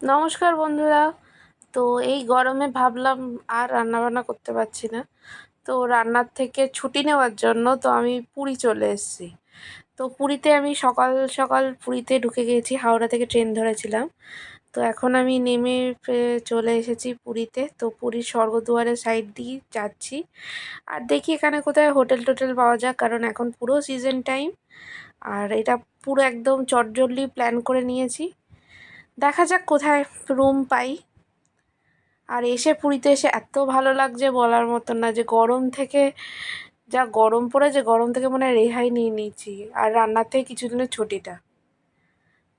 নমস্কার বন্ধুরা। তো এই গরমে ভাবলাম আর রান্নাবান্না করতে পারছি না, তো রান্নার থেকে ছুটি নেওয়ার জন্য তো আমি পুরী চলে এসেছি। তো পুরীতে আমি সকাল সকাল পুরীতে ঢুকে গিয়েছি, হাওড়া থেকে ট্রেন ধরেছিলাম। তো এখন আমি নেমে চলে এসেছি পুরীতে। তো পুরীর স্বর্গদুয়ারের সাইড দিয়ে যাচ্ছি, আর দেখি এখানে কোথায় হোটেল টোটেল পাওয়া যায়, কারণ এখন পুরো সিজন টাইম। আর এটা পুরো একদম চটজলদি প্ল্যান করে নিয়েছি, দেখা যাক কোথায় রুম পাই। আর পুরীতে এসে এত ভালো লাগছে বলার মতন না, যে গরম থেকে যা গরম পড়েছে, গরম থেকে মনে হয় রেহাই নিয়ে নিয়েছি, আর রান্নার থেকে কিছুদিনের ছুটিটা।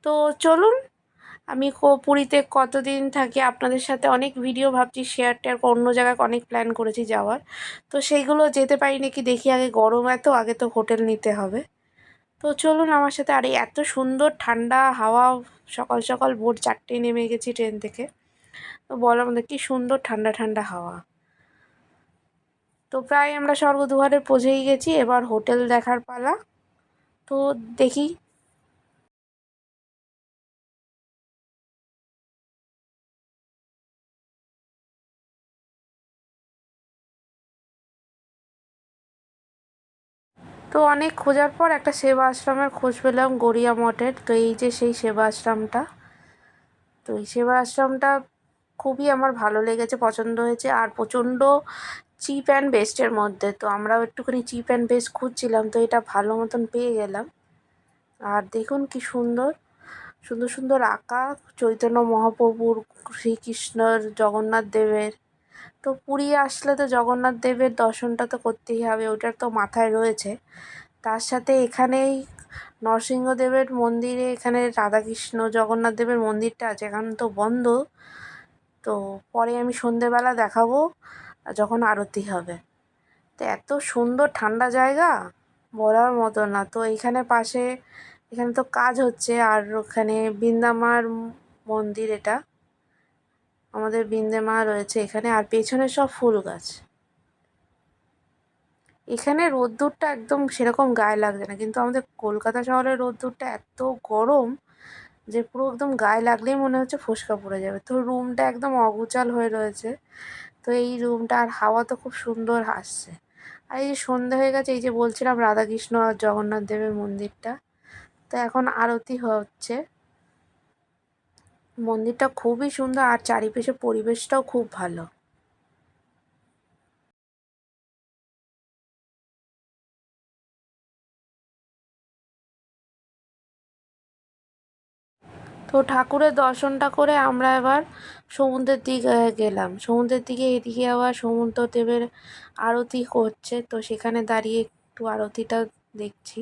তো চলুন, আমি পুরীতে কতদিন থাকি আপনাদের সাথে অনেক ভিডিও ভাবছি শেয়ার টেয়ার, অন্য জায়গায় অনেক প্ল্যান করেছি যাওয়ার, তো সেইগুলো যেতে পারি নাকি দেখি। আগে গরম এত, আগে তো হোটেল নিতে হবে। তো চলুন আমার সাথে। আর এই এত সুন্দর ঠান্ডা হাওয়া, সকাল সকাল ভোর 4টেয় নেমে গেছি ট্রেন থেকে, তো বলার মধ্যে কি সুন্দর ঠান্ডা ঠান্ডা হাওয়া। তো প্রায় আমরা স্বর্গদুয়ারে পৌঁছেই গেছি, এবার হোটেল দেখার পালা। তো দেখি। তো অনেক খোঁজার পর একটা সেবা আশ্রমের খোঁজ পেলাম, গড়িয়া মঠের। তো এই যে সেই সেবা আশ্রমটা। তো এই সেবা আশ্রমটা খুবই আমার ভালো লেগেছে, পছন্দ হয়েছে, আর প্রচণ্ড চিপ অ্যান্ড বেস্টের মধ্যে। তো আমরাও একটুখানি চিপ অ্যান্ড বেস্ট খুঁজছিলাম, তো এটা ভালো মতন পেয়ে গেলাম। আর দেখুন কি সুন্দর সুন্দর সুন্দর আঁকা, চৈতন্য মহাপ্রভুর, শ্রীকৃষ্ণর, জগন্নাথ দেবের। তো পুরী আসলে তো জগন্নাথ দেবের দর্শনটা তো করতেই হবে, ওটার তো মাথায় রয়েছে। তার সাথে এখানেই নরসিংহদেবের মন্দিরে, এখানে রাধাকৃষ্ণ জগন্নাথ দেবের মন্দিরটা আছে, এখন তো বন্ধ। তো পরে আমি সন্ধেবেলা দেখাবো যখন আরতি হবে। তো এত সুন্দর ঠান্ডা জায়গা বলার মতো না। তো এইখানে পাশে, এখানে তো কাজ হচ্ছে, আর ওখানে বৃন্দামার মন্দির, এটা আমাদের বৃন্দে মা রয়েছে এখানে, আর পেছনে সব ফুল গাছ। এখানে রোদ্দুরটা একদম সেরকম গায়ে লাগছে না, কিন্তু আমাদের কলকাতা শহরের রোদ্দুরটা এত গরম যে পুরো একদম গায়ে লাগলেই মনে হচ্ছে ফোস্কা পড়ে যাবে। তো রুমটা একদম অগোছাল হয়ে রয়েছে। তো এই রুমটা, আর হাওয়া তো খুব সুন্দর আসছে। আর এই যে সন্ধে হয়ে গেছে, এই যে বলছিলাম রাধাকৃষ্ণ আর জগন্নাথ দেবের মন্দিরটা, তো এখন আরতি হচ্ছে। মন্দিরটা খুবই সুন্দর, আর চারিপাশে পরিবেশটাও খুব ভালো। তো ঠাকুরের দর্শনটা করে আমরা এবার সমুদ্রের দিকে গেলাম। সমুদ্রের দিকে, এদিকে আবার সমুদ্রদেবের আরতি করছে, তো সেখানে দাঁড়িয়ে একটু আরতিটা দেখছি।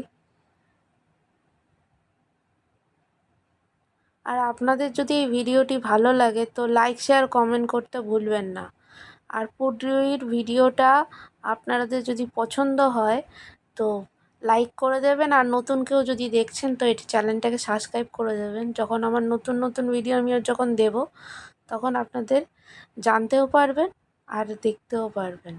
আর আপনাদের যদি এই ভিডিওটি ভালো লাগে তো লাইক শেয়ার কমেন্ট করতে ভুলবেন না। আর পুরীর ভিডিওটা আপনাদের যদি পছন্দ হয় তো লাইক করে দেবেন, আর নতুন কেউ যদি দেখছেন তো এটি চ্যানেলটাকে সাবস্ক্রাইব করে দেবেন। যখন আমার নতুন নতুন ভিডিও আমি যখন দেব, তখন আপনাদের জানতেও পারবেন আর দেখতেও পারবেন।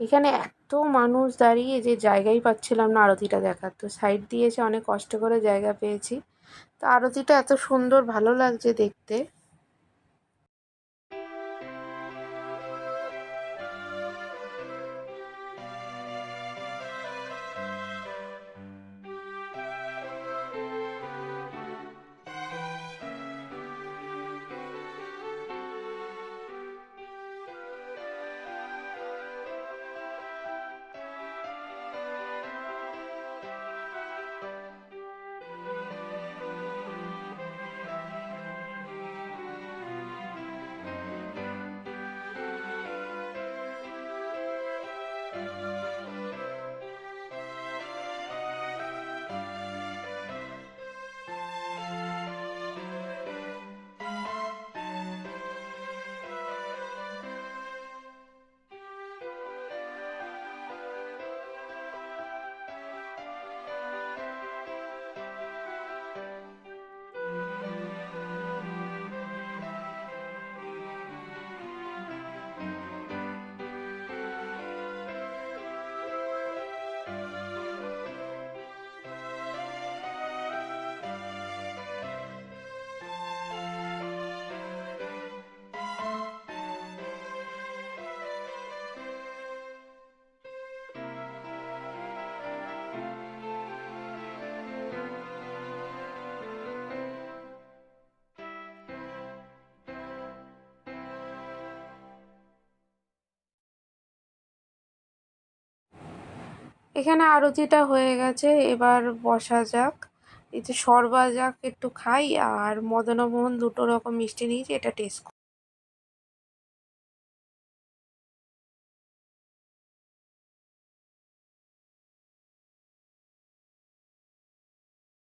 এখানে এত মানুষ দাঁড়িয়ে যে জায়গাই পাচ্ছিলাম না আরতিটা দেখার, তো সাইড দিয়ে এসে অনেক কষ্ট করে জায়গা পেয়েছি। তো আরতিটা এত সুন্দর, ভালো লাগছে দেখতে। এখানে আরতিটা হয়ে গেছে, এবার বসা যাক, এই যে সরবা যাক একটু খাই, আর মদনমোহন দুটো রকম মিষ্টি নিয়েছি, এটা টেস্ট